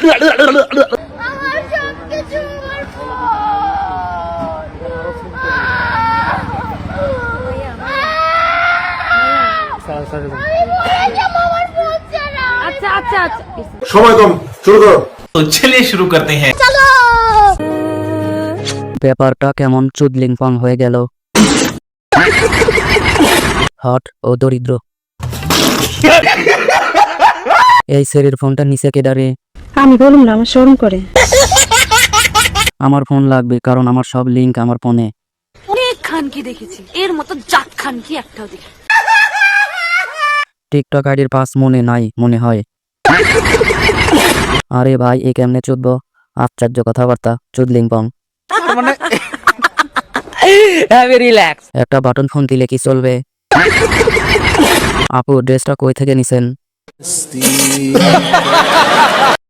আমার সবকিছু আমার ফোন। আমি মরে যাবো আমার ফোন ছাড়া। আচ্ছা সময় কম, শুরু করো। तो चलिए शुरू करते हैं। চলো। ব্যাপারটা কেমন চুদলিংপং হয়ে গেল। হট ও দরিদ্র। এই সেরির ফোনটা নিচে কেডারে? আমি বলুন না, আমার শরম করে। আমার ফোন লাগবে, কারণ আমার সব লিংক আমার ফোনে। অনেক খানকি দেখেছি, এর মতো জাত খানকি একটাও দেখি। টিকটক আইডির পাস মনে নাই মনে হয়। আরে ভাই, এ কেমনে চুদব? আশ্চর্য কথাবার্তা, চুদলিংপং। রিল্যাক্স। একটা বাটন ফোন দিলে কি চলবে? আপু, ড্রেসটা কই থেকে নিছেন?